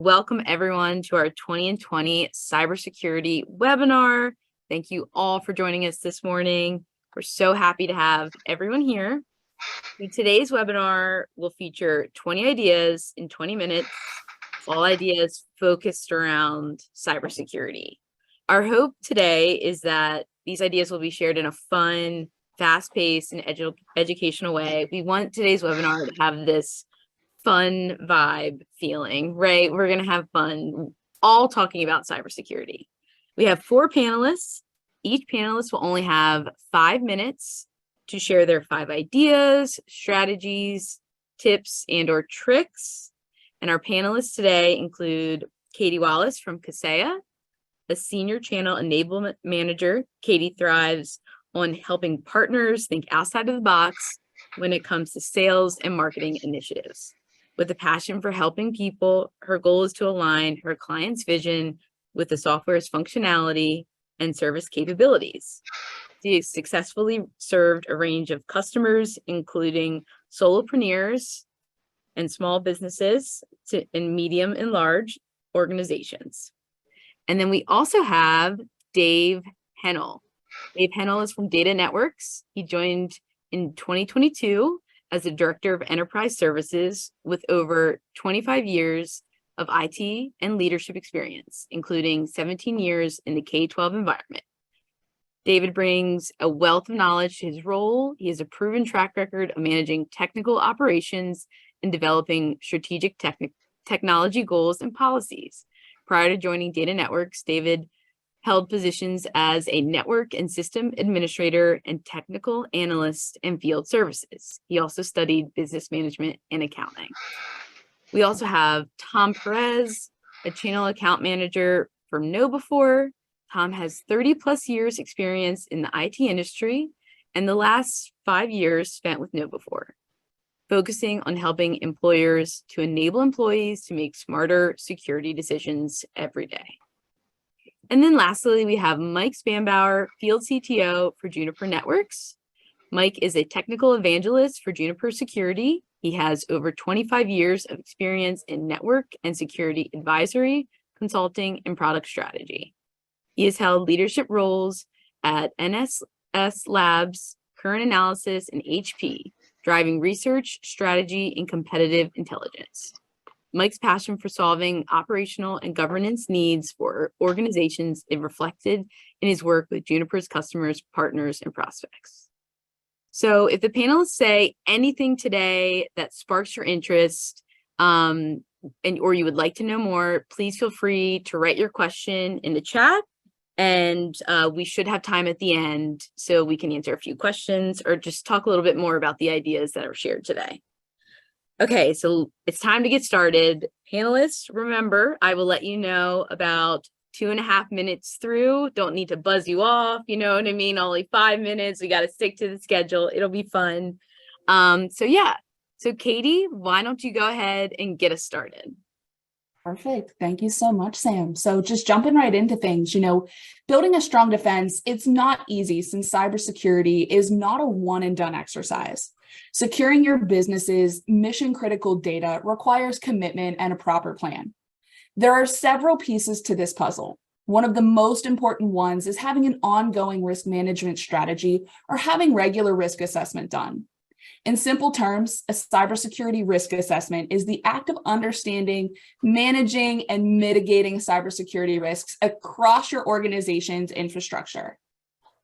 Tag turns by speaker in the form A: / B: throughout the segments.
A: Welcome everyone to our 2020 cybersecurity webinar. Thank you all for joining us this morning. We're so happy to have everyone here. Today's webinar will feature 20 ideas in 20 minutes, all ideas focused around cybersecurity. Our hope today is that these ideas will be shared in a fun, fast-paced, and educational way. We want today's webinar to have this fun vibe feeling, right? We're going to have fun all talking about cybersecurity. We have 4 panelists. Each panelist will only have 5 minutes to share their 5 ideas, strategies, tips, and/or tricks. And our panelists today include Katie Wallace from Kaseya, a senior channel enablement manager. Katie thrives on helping partners think outside of the box when it comes to sales and marketing initiatives. With a passion for helping people, her goal is to align her client's vision with the software's functionality and service capabilities. She has successfully served a range of customers, including solopreneurs and small businesses and medium and large organizations. And then we also have Dave Hennell. Dave Hennell is from Data Networks. He joined in 2022 as the Director of Enterprise Services with over 25 years of IT and leadership experience, including 17 years in the K-12 environment. David brings a wealth of knowledge to his role. He has a proven track record of managing technical operations and developing strategic technology goals and policies. Prior to joining Data Networks, David held positions as a network and system administrator and technical analyst in field services. He also studied business management and accounting. We also have Tom Perez, a channel account manager from KnowBe4. Tom has 30 plus years experience in the IT industry and the last 5 years spent with KnowBe4, focusing on helping employers to enable employees to make smarter security decisions every day. And then lastly, we have Mike Spanbauer, Field CTO for Juniper Networks. Mike is a technical evangelist for Juniper Security. He has over 25 years of experience in network and security advisory, consulting, and product strategy. He has held leadership roles at NSS Labs, Current Analysis, and HP, driving research, strategy, and competitive intelligence. Mike's passion for solving operational and governance needs for organizations is reflected in his work with Juniper's customers, partners, and prospects. So if the panelists say anything today that sparks your interest or you would like to know more, please feel free to write your question in the chat. And we should have time at the end so we can answer a few questions or just talk a little bit more about the ideas that are shared today. Okay, so it's time to get started. Panelists, remember, I will let you know about 2.5 minutes through. Don't need to buzz you off, you know what I mean? Only 5 minutes. We got to stick to the schedule. It'll be fun. So Katie, why don't you go ahead and get us started?
B: Perfect. Thank you so much, Sam. So just jumping right into things, building a strong defense, it's not easy since cybersecurity is not a one and done exercise. Securing your business's mission-critical data requires commitment and a proper plan. There are several pieces to this puzzle. One of the most important ones is having an ongoing risk management strategy or having regular risk assessment done. In simple terms, a cybersecurity risk assessment is the act of understanding, managing, and mitigating cybersecurity risks across your organization's infrastructure.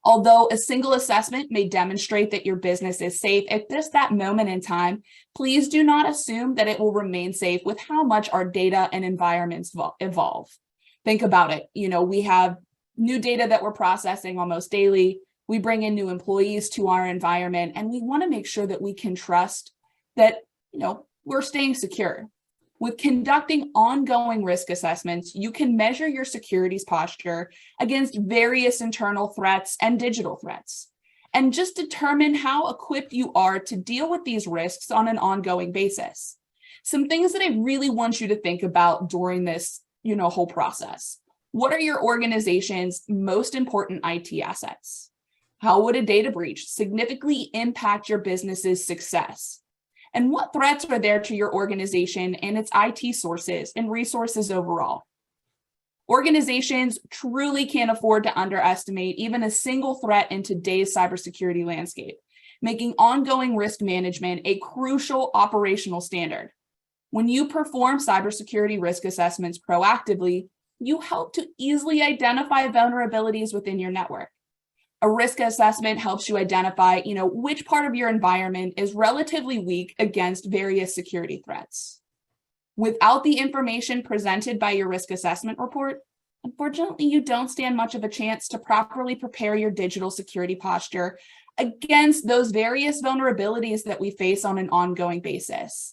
B: Although a single assessment may demonstrate that your business is safe at just that moment in time, please do not assume that it will remain safe with how much our data and environments evolve. Think about it. We have new data that we're processing almost daily. We bring in new employees to our environment, and we want to make sure that we can trust that, we're staying secure. With conducting ongoing risk assessments, you can measure your security's posture against various internal threats and digital threats, and just determine how equipped you are to deal with these risks on an ongoing basis. Some things that I really want you to think about during this, whole process. What are your organization's most important IT assets? How would a data breach significantly impact your business's success? and what threats are there to your organization and its IT sources and resources overall. Organizations truly can't afford to underestimate even a single threat in today's cybersecurity landscape, making ongoing risk management a crucial operational standard. When you perform cybersecurity risk assessments proactively, you help to easily identify vulnerabilities within your network. A risk assessment helps you identify, which part of your environment is relatively weak against various security threats. Without the information presented by your risk assessment report, unfortunately, you don't stand much of a chance to properly prepare your digital security posture against those various vulnerabilities that we face on an ongoing basis.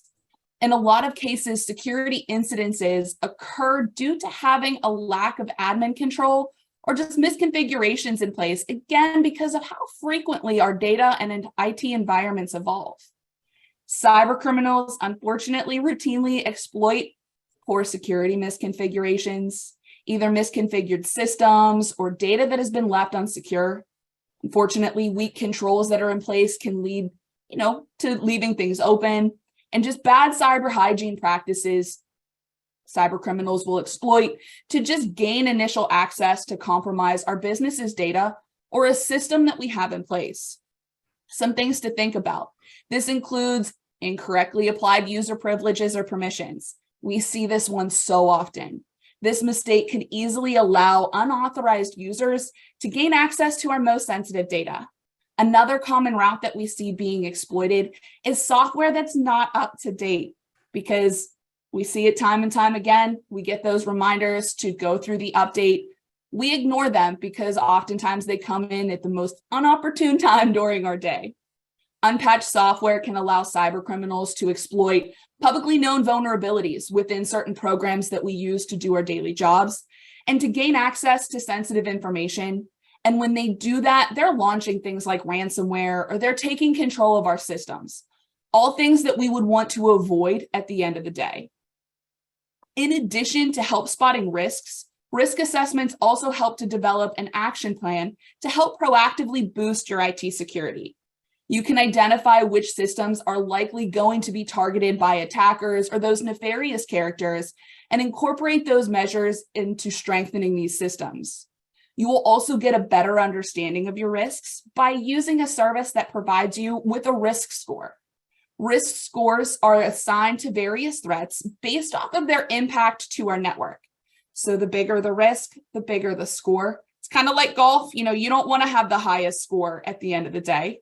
B: In a lot of cases, security incidences occur due to having a lack of admin control or just misconfigurations in place, again, because of how frequently our data and IT environments evolve. Cyber criminals, unfortunately, routinely exploit poor security misconfigurations, either misconfigured systems or data that has been left unsecure. Unfortunately, weak controls that are in place can lead, to leaving things open, and just bad cyber hygiene practices cyber criminals will exploit to just gain initial access to compromise our business's data or a system that we have in place. Some things to think about. This includes incorrectly applied user privileges or permissions. We see this one so often. This mistake can easily allow unauthorized users to gain access to our most sensitive data. Another common route that we see being exploited is software that's not up to date, because we see it time and time again. We get those reminders to go through the update. We ignore them because oftentimes they come in at the most inopportune time during our day. Unpatched software can allow cyber criminals to exploit publicly known vulnerabilities within certain programs that we use to do our daily jobs and to gain access to sensitive information. And when they do that, they're launching things like ransomware, or they're taking control of our systems, all things that we would want to avoid at the end of the day. In addition to help spotting risks, risk assessments also help to develop an action plan to help proactively boost your IT security. You can identify which systems are likely going to be targeted by attackers or those nefarious characters and incorporate those measures into strengthening these systems. You will also get a better understanding of your risks by using a service that provides you with a risk score. Risk scores are assigned to various threats based off of their impact to our network. So the bigger the risk, the bigger the score. It's kind of like golf. You don't want to have the highest score at the end of the day.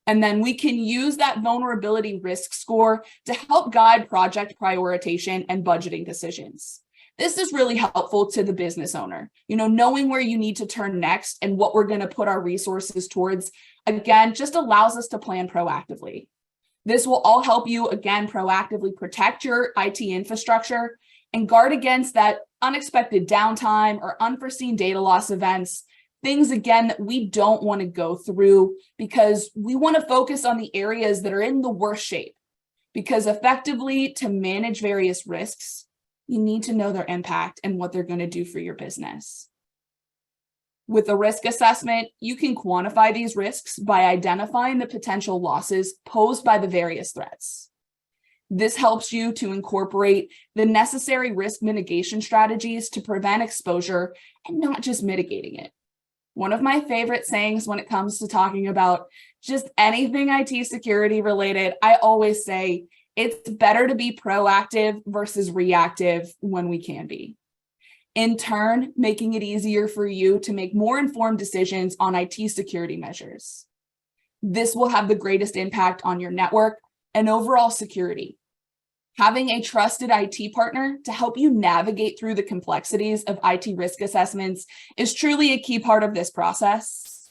B: And then we can use that vulnerability risk score to help guide project prioritization and budgeting decisions. This is really helpful to the business owner, knowing where you need to turn next and what we're going to put our resources towards, again, just allows us to plan proactively. This will all help you, again, proactively protect your IT infrastructure and guard against that unexpected downtime or unforeseen data loss events, things, again, that we don't want to go through because we want to focus on the areas that are in the worst shape. Because effectively, to manage various risks, you need to know their impact and what they're going to do for your business. With a risk assessment, you can quantify these risks by identifying the potential losses posed by the various threats. This helps you to incorporate the necessary risk mitigation strategies to prevent exposure and not just mitigating it. One of my favorite sayings when it comes to talking about just anything IT security related, I always say, it's better to be proactive versus reactive when we can be. In turn, making it easier for you to make more informed decisions on IT security measures. This will have the greatest impact on your network and overall security. Having a trusted IT partner to help you navigate through the complexities of IT risk assessments is truly a key part of this process.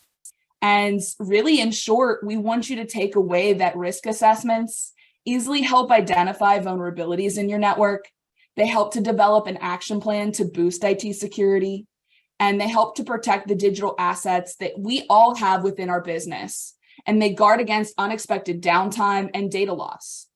B: And really, in short, we want you to take away that risk assessments easily help identify vulnerabilities in your network. They help to develop an action plan to boost IT security, and they help to protect the digital assets that we all have within our business, and they guard against unexpected downtime and data loss.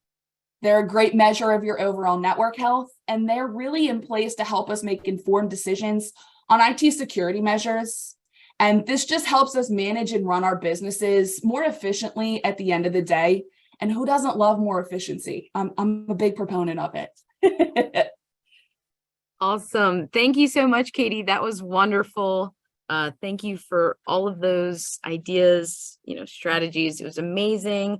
B: They're a great measure of your overall network health, and they're really in place to help us make informed decisions on IT security measures. And this just helps us manage and run our businesses more efficiently at the end of the day, And who doesn't love more efficiency? I'm a big proponent of it.
A: Awesome. Thank you so much, Katie. That was wonderful. Thank you for all of those ideas, strategies. It was amazing.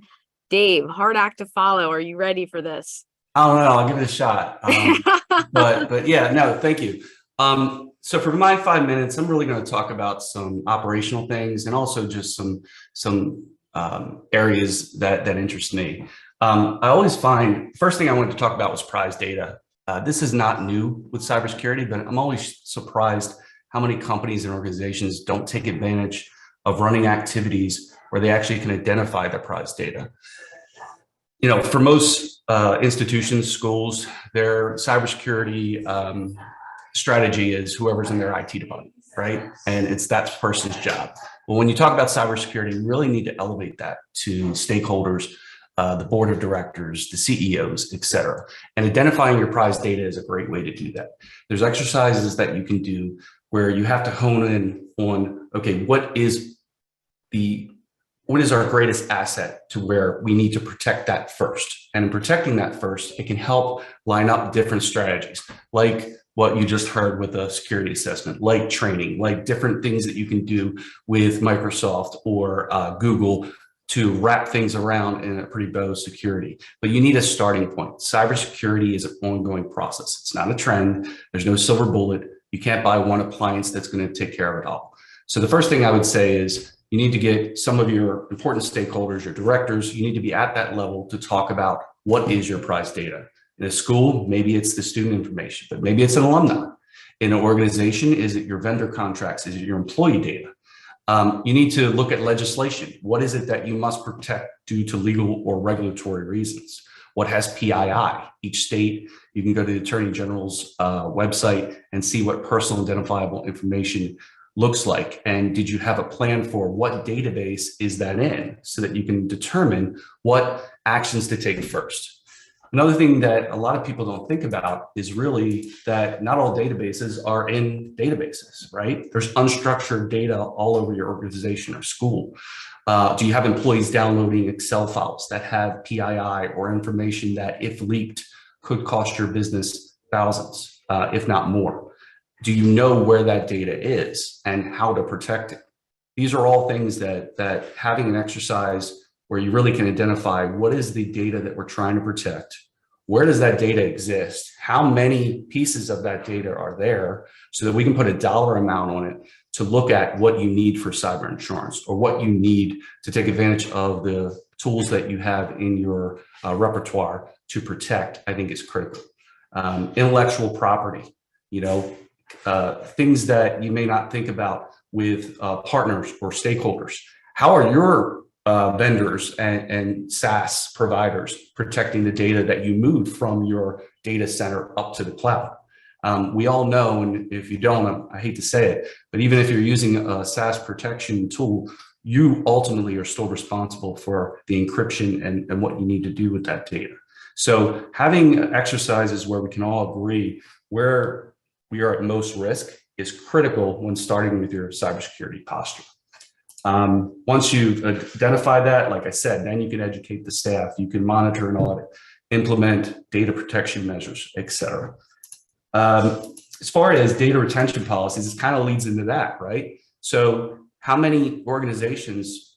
A: Dave, hard act to follow. Are you ready for this?
C: I don't know. I'll give it a shot. But yeah, no, thank you. So for my 5 minutes, I'm really going to talk about some operational things and also just some areas that interest me. I always find first thing I wanted to talk about was prize data. This is not new with cybersecurity, but I'm always surprised how many companies and organizations don't take advantage of running activities where they actually can identify the prize data. For most institutions, schools, their cybersecurity strategy is whoever's in their IT department, right? And it's that person's job. Well, when you talk about cybersecurity, you really need to elevate that to stakeholders, the board of directors, the CEOs, et cetera. And identifying your prize data is a great way to do that. There's exercises that you can do where you have to hone in on, okay, what is our greatest asset to where we need to protect that first. And in protecting that first, it can help line up different strategies, like what you just heard with a security assessment, like training, like different things that you can do with Microsoft or Google to wrap things around in a pretty bow security. But you need a starting point. Cybersecurity is an ongoing process. It's not a trend. There's no silver bullet. You can't buy one appliance that's going to take care of it all. So the first thing I would say is you need to get some of your important stakeholders, your directors, you need to be at that level to talk about what is your prize data. In a school, maybe it's the student information, but maybe it's an alumni. In an organization, is it your vendor contracts? Is it your employee data? You need to look at legislation. What is it that you must protect due to legal or regulatory reasons? What has PII? Each state, you can go to the Attorney General's website and see what personal identifiable information looks like. And did you have a plan for what database is that in so that you can determine what actions to take first? Another thing that a lot of people don't think about is really that not all databases are in databases, right? There's unstructured data all over your organization or school. Do you have employees downloading Excel files that have PII or information that, if leaked, could cost your business thousands, if not more? Do you know where that data is and how to protect it? These are all things that having an exercise where you really can identify what is the data that we're trying to protect, where does that data exist, how many pieces of that data are there, so that we can put a dollar amount on it to look at what you need for cyber insurance or what you need to take advantage of the tools that you have in your repertoire to protect, I think is critical. Intellectual property, things that you may not think about with partners or stakeholders. How are your vendors and SaaS providers protecting the data that you moved from your data center up to the cloud? We all know, and if you don't, I hate to say it, but even if you're using a SaaS protection tool, you ultimately are still responsible for the encryption and what you need to do with that data. So having exercises where we can all agree where we are at most risk is critical when starting with your cybersecurity posture. Once you've identified that, like I said, then you can educate the staff, you can monitor and audit, implement data protection measures, et cetera. As far as data retention policies, it kind of leads into that, right? So how many organizations,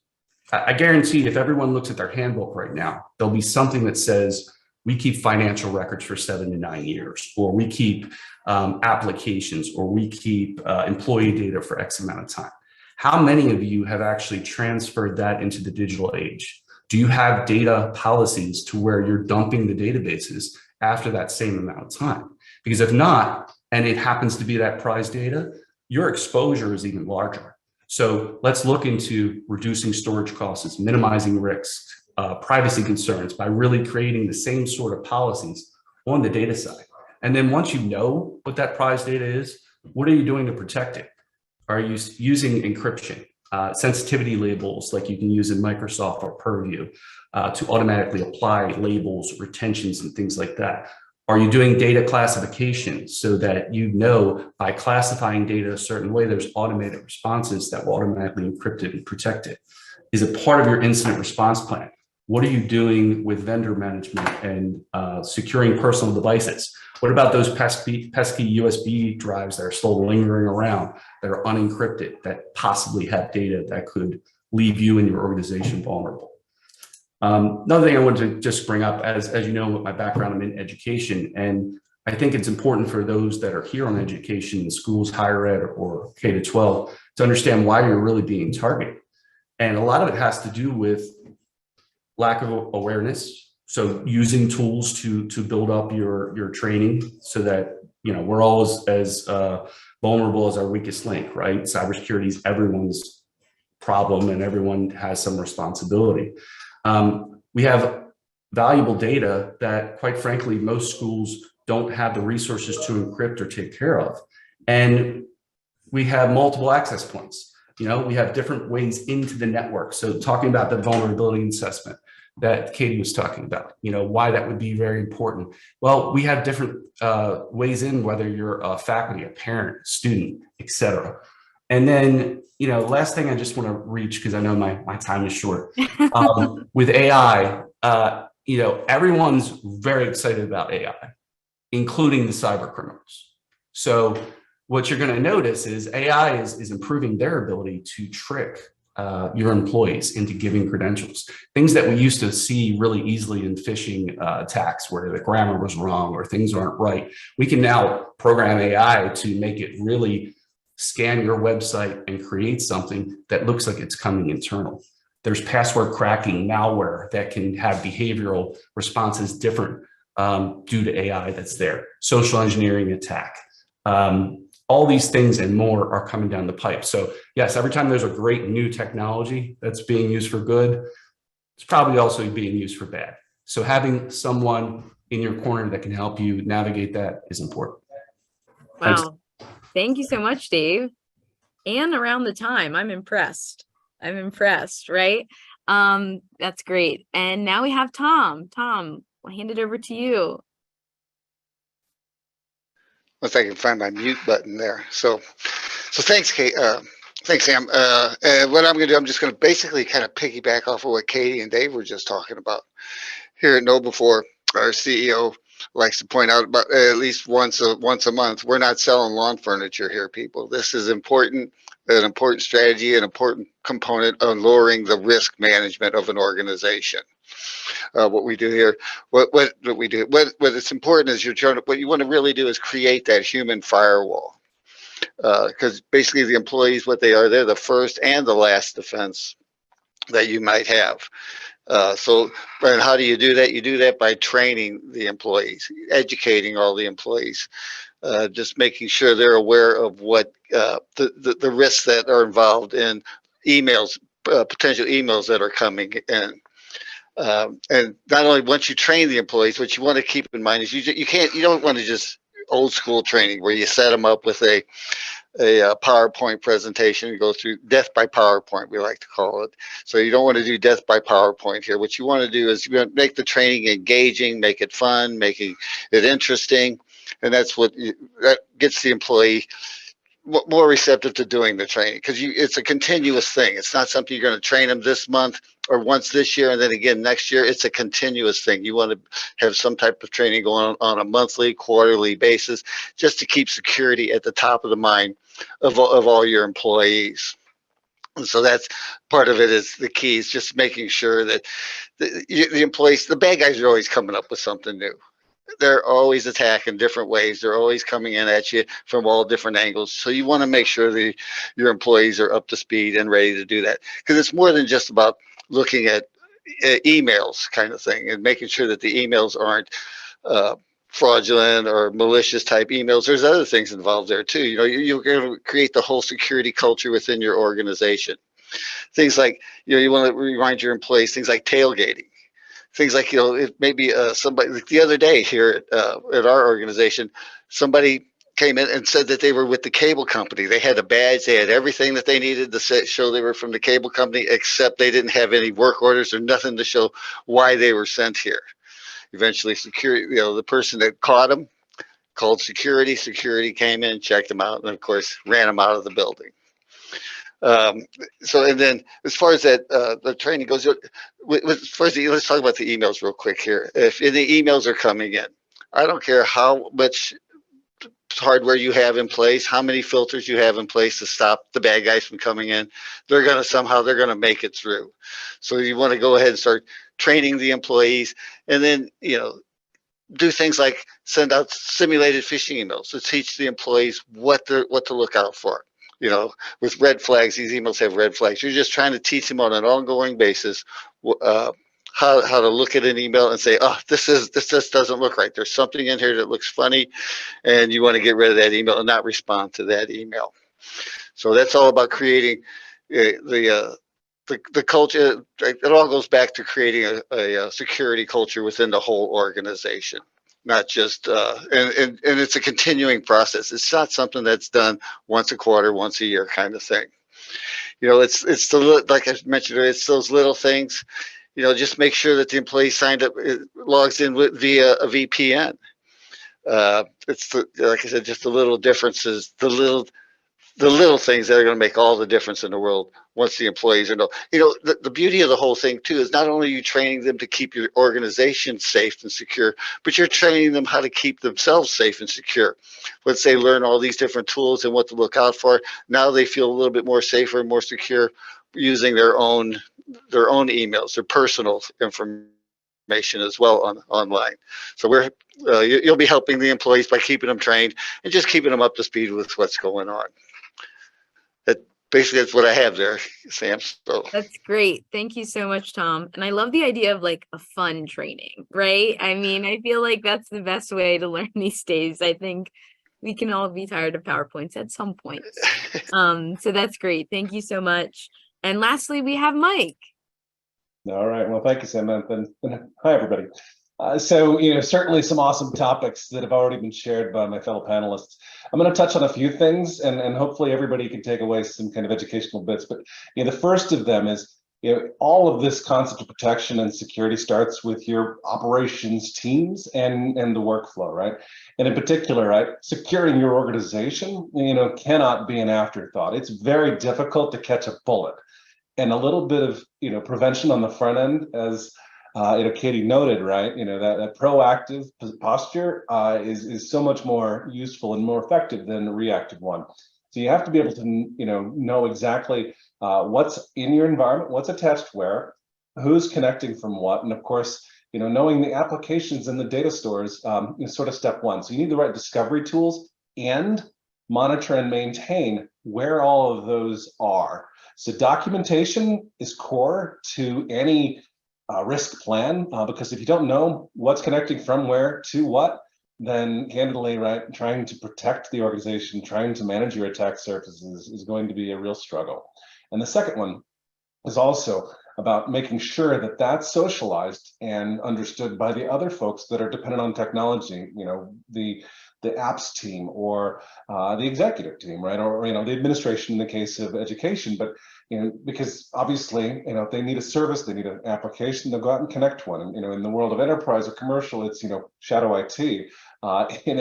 C: I guarantee if everyone looks at their handbook right now, there'll be something that says, we keep financial records for 7 to 9 years, or we keep applications, or we keep employee data for X amount of time. How many of you have actually transferred that into the digital age? Do you have data policies to where you're dumping the databases after that same amount of time? Because if not, and it happens to be that prize data, your exposure is even larger. So let's look into reducing storage costs, minimizing risks, privacy concerns by really creating the same sort of policies on the data side. And then once you know what that prize data is, what are you doing to protect it? Are you using encryption, sensitivity labels like you can use in Microsoft or Purview to automatically apply labels, retentions, and things like that? Are you doing data classification so that you know by classifying data a certain way, there's automated responses that will automatically encrypt it and protect it? Is it part of your incident response plan? What are you doing with vendor management and securing personal devices? What about those pesky USB drives that are still lingering around, that are unencrypted, that possibly have data that could leave you and your organization vulnerable? Another thing I wanted to just bring up, as you know, with my background, I'm in education, and I think it's important for those that are here on education in schools, higher ed, or K to 12, to understand why you're really being targeted. And a lot of it has to do with lack of awareness. So using tools to build up your training so that, you know, we're all as vulnerable as our weakest link, right? Cybersecurity is everyone's problem and everyone has some responsibility. We have valuable data that, quite frankly, most schools don't have the resources to encrypt or take care of. And we have multiple access points. You know, we have different ways into the network. So talking about the vulnerability assessment that Katie was talking about, you know, why that would be very important. Well, we have different ways in, whether you're a faculty, a parent, student, etc. And then, you know, last thing I just want to reach, because I know my time is short. With AI, you know, everyone's very excited about AI, including the cyber criminals. So what you're going to notice is AI is improving their ability to trick your employees into giving credentials. Things that we used to see really easily in phishing attacks, where the grammar was wrong or things aren't right. We can now program AI to make it really scan your website and create something that looks like it's coming internal. There's password cracking malware that can have behavioral responses different due to AI that's there. Social engineering attack. All these things and more are coming down the pipe. So yes, every time there's a great new technology that's being used for good, it's probably also being used for bad. So having someone in your corner that can help you navigate that is important.
A: Wow.
C: Thanks.
A: Thank you so much, Dave. And around the time, I'm impressed, right? That's great. And now we have Tom. Tom, I'll hand it over to you.
D: If I can find my mute button there. So thanks, Kate. Thanks, Sam. And what I'm going to do, I'm just going to basically kind of piggyback off of what Katie and Dave were just talking about. Here at KnowBe4, our CEO likes to point out about at least once a month, we're not selling lawn furniture here, people. This is important, an important strategy, an important component of lowering the risk management of an organization. What we do here, what it's important is what you want to really do is create that human firewall. Because basically the employees, what they are, they're the first and the last defense that you might have. And how do you do that? You do that by training the employees, educating all the employees, just making sure they're aware of what the risks that are involved in emails, potential emails that are coming in. And not only once you train the employees, what you want to keep in mind is you don't want to just old school training where you set them up with a PowerPoint presentation and go through death by PowerPoint, we like to call it. So you don't want to do death by PowerPoint here. What you want to do is you want to make the training engaging, make it fun, making it interesting. And that's that gets the employee more receptive to doing the training, because it's a continuous thing. It's not something you're going to train them this month or once this year and then again next year. It's a continuous thing. You want to have some type of training going on a monthly, quarterly basis, just to keep security at the top of the mind of all your employees. And so that's part of it. Is the key is just making sure that the employees, the bad guys, are always coming up with something new. They're always attacking different ways. They're always coming in at you from all different angles. So you want to make sure that your employees are up to speed and ready to do that, because it's more than just about looking at emails kind of thing and making sure that the emails aren't fraudulent or malicious type emails. There's other things involved there too. You're going to create the whole security culture within your organization. Things like, you want to remind your employees things like tailgating. Things like, it may be somebody, like the other day here at our organization, somebody came in and said that they were with the cable company. They had a badge, they had everything that they needed to show they were from the cable company, except they didn't have any work orders or nothing to show why they were sent here. Eventually, security, the person that caught them called security. Security came in, checked them out, and of course ran them out of the building. Um, so, and then as far as that, the training goes, as far as let's talk about the emails real quick here. If the emails are coming in, I don't care how much hardware you have in place, how many filters you have in place to stop the bad guys from coming in, they're going to make it through. So you want to go ahead and start training the employees, and then, do things like send out simulated phishing emails to teach the employees what to look out for. With red flags, these emails have red flags. You're just trying to teach them on an ongoing basis uh, how to look at an email and say, oh, this just doesn't look right. There's something in here that looks funny, and you want to get rid of that email and not respond to that email. So that's all about creating the culture. It all goes back to creating a security culture within the whole organization, not just and it's a continuing process. It's not something that's done once a quarter, once a year kind of thing. It's the, like I mentioned, it's those little things. Just make sure that the employee signed up, logs in via a VPN. Like I said, just the little differences, the little things that are going to make all the difference in the world once the employees are know. The beauty of the whole thing too is not only are you training them to keep your organization safe and secure, but you're training them how to keep themselves safe and secure. Once they learn all these different tools and what to look out for, now they feel a little bit more safer and more secure using their own emails, their personal information as well online. So you'll be helping the employees by keeping them trained and just keeping them up to speed with what's going on. Basically, that's what I have there, Sam. So
A: That's great. Thank you so much, Tom. And I love the idea of like a fun training, right? I mean, I feel like that's the best way to learn these days. I think we can all be tired of PowerPoints at some point. So that's great. Thank you so much. And lastly, we have Mike.
E: All right. Well, thank you, Sam. And hi, everybody. Certainly some awesome topics that have already been shared by my fellow panelists. I'm going to touch on a few things, and hopefully everybody can take away some kind of educational bits. But the first of them is, all of this concept of protection and security starts with your operations teams and the workflow, right? And in particular, right, securing your organization, cannot be an afterthought. It's very difficult to catch a bullet. And a little bit of prevention on the front end, as Katie noted, right? That proactive posture is so much more useful and more effective than a reactive one. So you have to be able to know exactly what's in your environment, what's attached where, who's connecting from what, and of course, knowing the applications and the data stores is sort of step one. So you need the right discovery tools and monitor and maintain where all of those are. So documentation is core to any risk plan, because if you don't know what's connecting from where to what, then candidly, right, trying to protect the organization, trying to manage your attack surfaces is going to be a real struggle. And the second one is also about making sure that that's socialized and understood by the other folks that are dependent on technology, the apps team or the executive team, right? Or, the administration in the case of education. But, because obviously, if they need a service, they need an application, they'll go out and connect one. And, in the world of enterprise or commercial, it's, shadow IT. In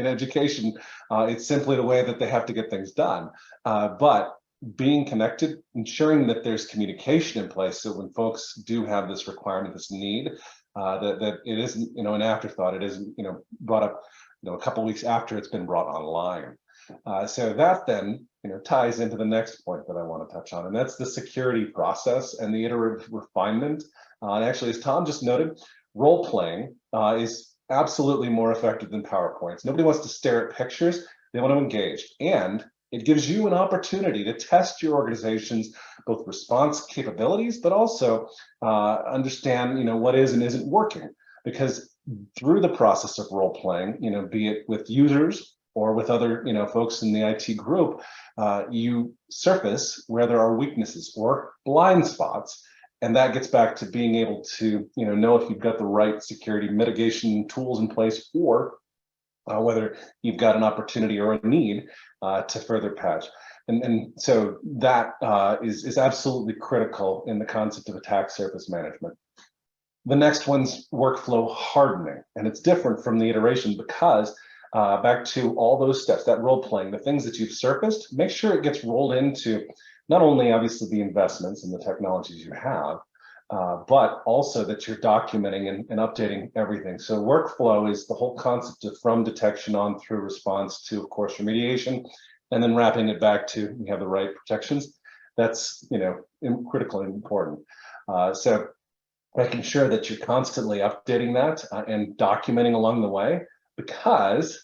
E: education, it's simply the way that they have to get things done. But being connected, ensuring that there's communication in place, so when folks do have this requirement, this need, that it isn't, an afterthought. It isn't, brought up, a couple of weeks after it's been brought online. So that then, ties into the next point that I want to touch on, and that's the security process and the iterative refinement. And actually, as Tom just noted, role playing is absolutely more effective than PowerPoints. Nobody wants to stare at pictures; they want to engage, and it gives you an opportunity to test your organization's both response capabilities, but also understand, what is and isn't working. Because through the process of role playing, be it with users or with other, folks in the IT group, you surface where there are weaknesses or blind spots. And that gets back to being able to, know if you've got the right security mitigation tools in place, or whether you've got an opportunity or a need to further patch. And so that is absolutely critical in the concept of attack surface management. The next one's workflow hardening, and it's different from the iteration because back to all those steps, that role playing, the things that you've surfaced, make sure it gets rolled into not only obviously the investments and the technologies you have, but also that you're documenting and updating everything. So workflow is the whole concept of from detection on through response to, of course, remediation, and then wrapping it back to we have the right protections. That's critically important. So making sure that you're constantly updating that and documenting along the way, because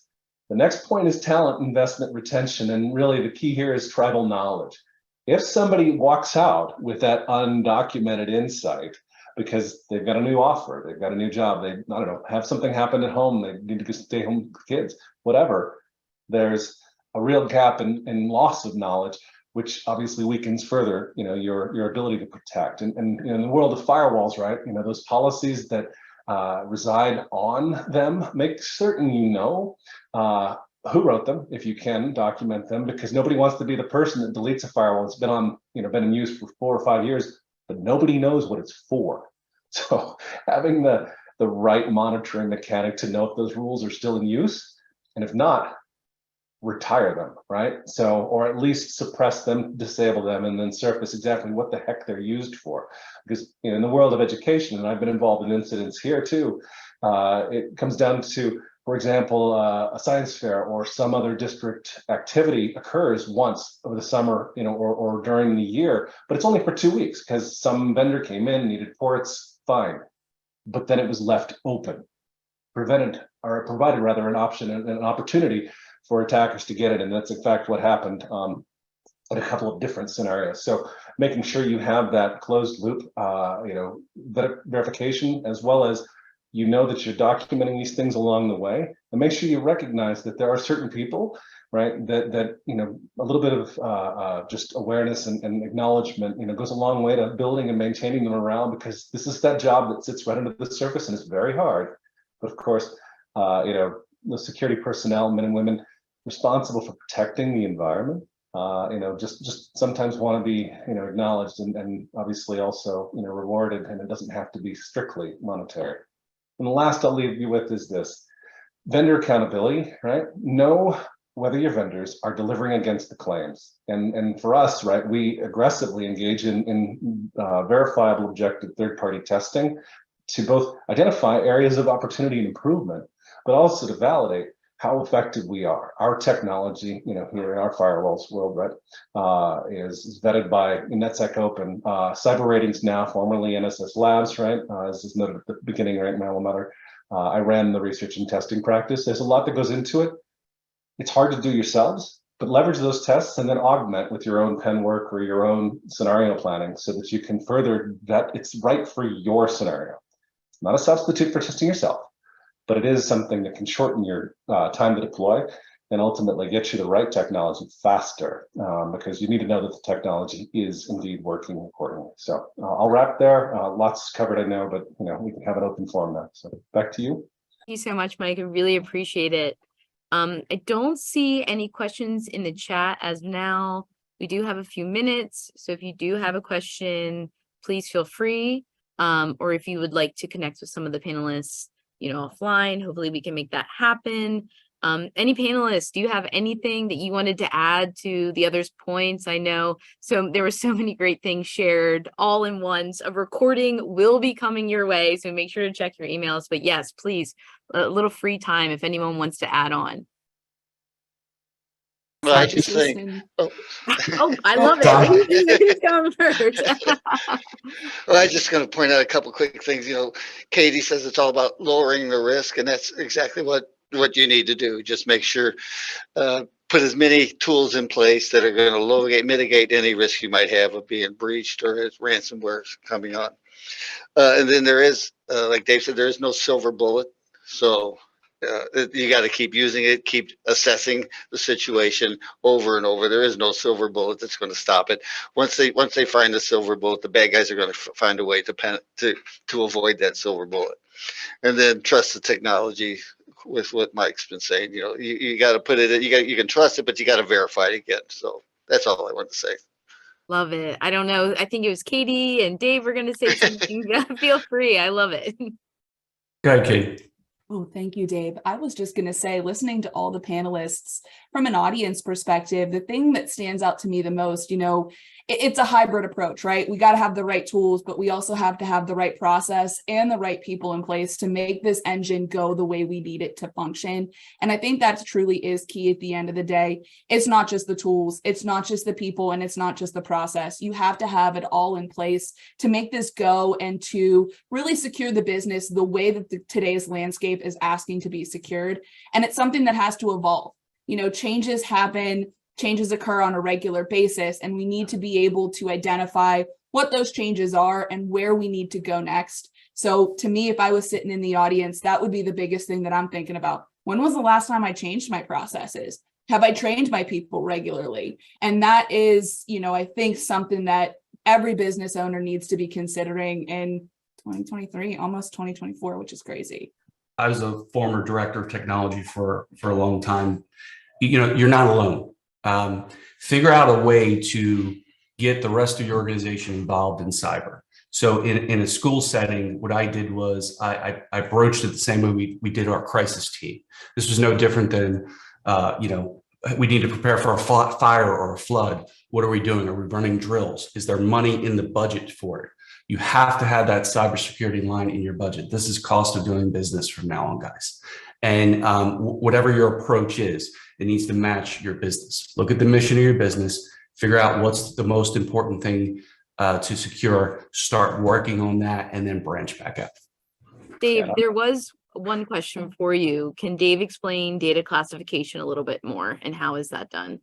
E: the next point is talent investment retention. And really the key here is tribal knowledge. If somebody walks out with that undocumented insight because they've got a new offer, they've got a new job, they, I don't know, have something happen at home, they need to go stay home with kids, whatever, there's a real gap in loss of knowledge, which obviously weakens further, your ability to protect. And in the world of firewalls, right, those policies that reside on them, make certain who wrote them, if you can document them, because nobody wants to be the person that deletes a firewall. It's been on, been in use for 4 or 5 years, but nobody knows what it's for. So having the right monitoring mechanic to know if those rules are still in use, and if not, retire them, right? So, or at least suppress them, disable them, and then surface exactly what the heck they're used for. Because in the world of education, and I've been involved in incidents here too, it comes down to, for example, a science fair or some other district activity occurs once over the summer, or during the year, but it's only for 2 weeks because some vendor came in, needed ports, fine. But then it was left open, provided rather an option and an opportunity for attackers to get it. And that's in fact what happened in a couple of different scenarios. So making sure you have that closed loop, verification, as well as that you're documenting these things along the way, and make sure you recognize that there are certain people, right, that a little bit of just awareness and acknowledgement, goes a long way to building and maintaining the morale, because this is that job that sits right under the surface and it's very hard. But of course, the security personnel, men and women responsible for protecting the environment, just sometimes want to be, acknowledged and obviously also, rewarded, and it doesn't have to be strictly monetary. And the last I'll leave you with is this: vendor accountability, right? Know whether your vendors are delivering against the claims. And for us, right, we aggressively engage in verifiable objective third-party testing to both identify areas of opportunity and improvement, but also to validate how effective we are. Our technology, here in our firewalls world, right, is vetted by NetSec Open, Cyber Ratings now, formerly NSS Labs, right, as is noted at the beginning, right, my alma mater. I ran the research and testing practice. There's a lot that goes into it. It's hard to do yourselves, but leverage those tests and then augment with your own pen work or your own scenario planning so that you can further vet it's right for your scenario. It's not a substitute for testing yourself, but it is something that can shorten your time to deploy and ultimately get you the right technology faster, because you need to know that the technology is indeed working accordingly. So I'll wrap there. Lots covered, I know, but we can have an open forum now. So back to you.
A: Thank you so much, Mike. I really appreciate it. I don't see any questions in the chat as of now. We do have a few minutes, so if you do have a question, please feel free. Or if you would like to connect with some of the panelists, offline, hopefully we can make that happen. Any panelists, do you have anything that you wanted to add to the others' points? I know there were so many great things shared all in once. A recording will be coming your way, so make sure to check your emails. But yes, please, a little free time if anyone wants to add on.
D: Well, I just think,
A: Oh, I love it. Who's coming first?
D: well, I'm just going to point out a couple quick things. Katie says it's all about lowering the risk, and that's exactly what you need to do. Just make sure, put as many tools in place that are going to mitigate any risk you might have of being breached or as ransomware coming on. And then there is, like Dave said, there is no silver bullet. So you got to keep using it, keep assessing the situation over and over. There is no silver bullet that's going to stop it. Once they find the silver bullet, the bad guys are going to find a way to avoid that silver bullet. And then trust the technology with what Mike's been saying. You got to put it in, you can trust it, but you got to verify it again. So that's all I want to say.
A: Love it. I don't know. I think it was Katie and Dave were going to say something. Feel free. I love it.
C: Go ahead, Katie.
B: Oh, thank you, Dave. I was just going to say, listening to all the panelists from an audience perspective, the thing that stands out to me the most, it's a hybrid approach, right? We got to have the right tools, but we also have to have the right process and the right people in place to make this engine go the way we need it to function. And I think that truly is key at the end of the day. It's not just the tools, it's not just the people, and it's not just the process. You have to have it all in place to make this go and to really secure the business the way that today's landscape is asking to be secured. And it's something that has to evolve. Changes happen. Changes occur on a regular basis, and we need to be able to identify what those changes are and where we need to go next. So to me, if I was sitting in the audience, that would be the biggest thing that I'm thinking about. When was the last time I changed my processes? Have I trained my people regularly? And that is, I think something that every business owner needs to be considering in 2023, almost 2024, which is crazy.
C: I was a former director of technology for a long time. You're not alone. Figure out a way to get the rest of your organization involved in cyber. So in a school setting, what I did was I broached it the same way we did our crisis team. This was no different than, we need to prepare for a fire or a flood. What are we doing? Are we running drills? Is there money in the budget for it? You have to have that cybersecurity line in your budget. This is cost of doing business from now on, guys. And whatever your approach is, it needs to match your business. Look at the mission of your business, figure out what's the most important thing to secure, start working on that, and then branch back out.
A: Dave, there was one question for you. Can Dave explain data classification a little bit more, and how is that done?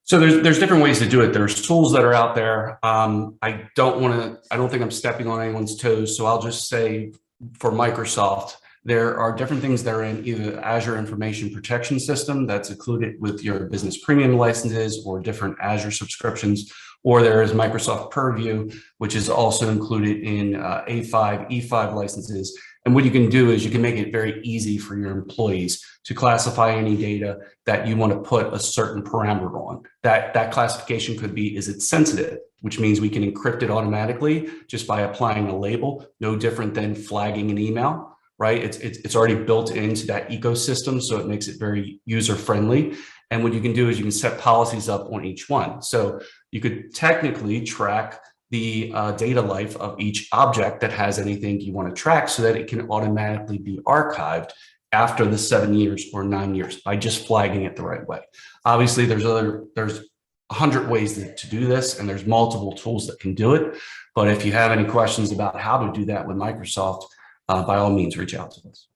C: So there's different ways to do it. There's tools that are out there. I don't think I'm stepping on anyone's toes. So I'll just say for Microsoft, there are different things that are in either Azure Information Protection System that's included with your business premium licenses or different Azure subscriptions, or there is Microsoft Purview, which is also included in A5, E5 licenses. And what you can do is you can make it very easy for your employees to classify any data that you want to put a certain parameter on. That classification could be, is it sensitive, which means we can encrypt it automatically just by applying a label, no different than flagging an email. Right? It's already built into that ecosystem, so it makes it very user-friendly. And what you can do is you can set policies up on each one. So you could technically track the data life of each object that has anything you want to track so that it can automatically be archived after the 7 years or 9 years by just flagging it the right way. Obviously, there's 100 ways to do this, and there's multiple tools that can do it. But if you have any questions about how to do that with Microsoft, by all means, reach out to us.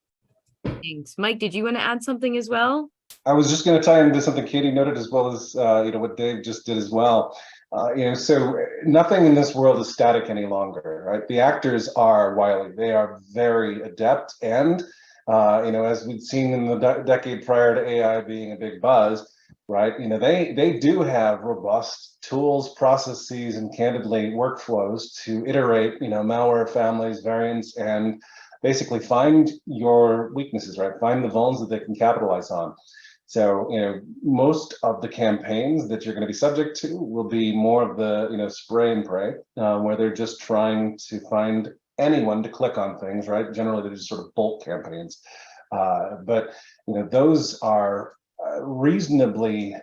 A: Thanks. Mike, did you want to add something as well?
E: I was just going to tie into something Katie noted, as well as what Dave just did as well. So nothing in this world is static any longer, right? The actors are wily; they are very adept, and as we've seen in the decade prior to AI being a big buzz, right? They do have robust tools, processes, and candidly workflows to iterate, malware families, variants, and basically find your weaknesses, right? Find the vulns that they can capitalize on. So, most of the campaigns that you're going to be subject to will be more of the, spray and pray, where they're just trying to find anyone to click on things, right? Generally, they're just sort of bolt campaigns. But those are reasonably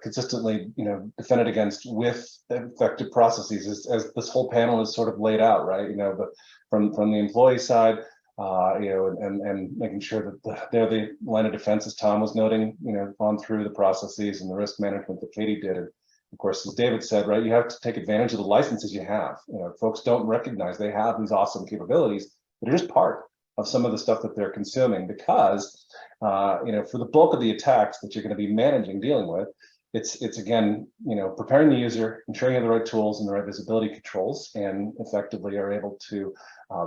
E: consistently, defended against with effective processes, as this whole panel is sort of laid out, right? But from the employee side, and making sure that they're the line of defense, as Tom was noting, gone through the processes and the risk management that Katie did. And of course, as David said, right, you have to take advantage of the licenses you have. Folks don't recognize they have these awesome capabilities that are just part of some of the stuff that they're consuming, because for the bulk of the attacks that you're going to be managing, dealing with, it's again, preparing the user, ensuring you have the right tools and the right visibility controls, and effectively are able to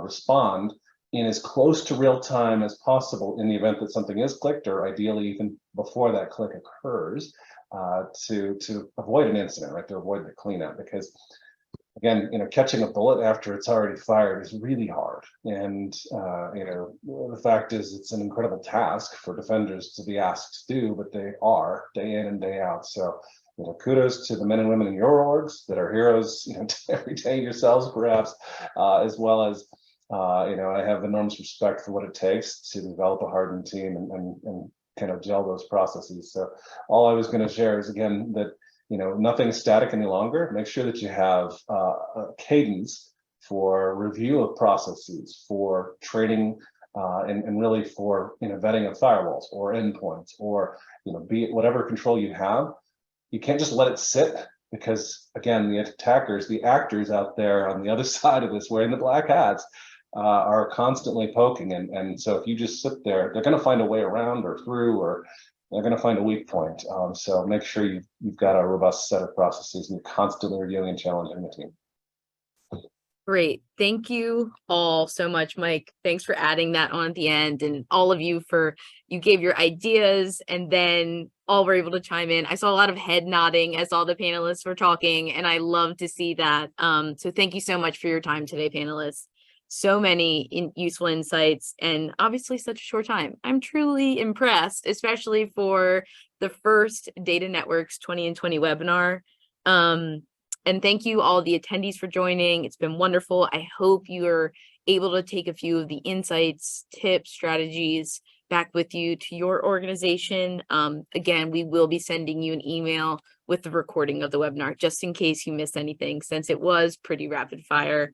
E: respond in as close to real time as possible in the event that something is clicked, or ideally even before that click occurs, to avoid an incident, right? To avoid the cleanup, because again, catching a bullet after it's already fired is really hard. And the fact is, it's an incredible task for defenders to be asked to do, but they are day in and day out. So kudos to the men and women in your orgs that are heroes, every day yourselves, perhaps, as well as I have enormous respect for what it takes to develop a hardened team and kind of gel those processes. So all I was going to share is, again, that nothing's static any longer. Make sure that you have a cadence for review of processes, for training, and really for vetting of firewalls or endpoints, or be it whatever control you have. You can't just let it sit, because again, the attackers, the actors out there on the other side of this, wearing the black hats, are constantly poking, and so if you just sit there, they're going to find a way around or through, or they're going to find a weak point. So make sure you've got a robust set of processes, and you're constantly reviewing and challenging the team.
A: Great. Thank you all so much, Mike. Thanks for adding that on at the end, and all of you you gave your ideas and then all were able to chime in. I saw a lot of head nodding as all the panelists were talking, and I love to see that. So thank you so much for your time today, panelists. So many useful insights, and obviously such a short time. I'm truly impressed, especially for the first Data Networks 20 in 20 webinar. And thank you all the attendees for joining. It's been wonderful. I hope you are able to take a few of the insights, tips, strategies back with you to your organization. Again, we will be sending you an email with the recording of the webinar, just in case you missed anything, since it was pretty rapid fire.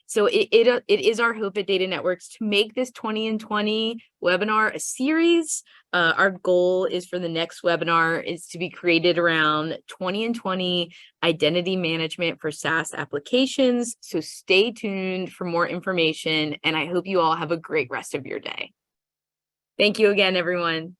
A: So it is our hope at Data Networks to make this 20 in 20 webinar a series. Our goal is for the next webinar is to be created around 20 in 20 identity management for SaaS applications. So stay tuned for more information, and I hope you all have a great rest of your day. Thank you again, everyone.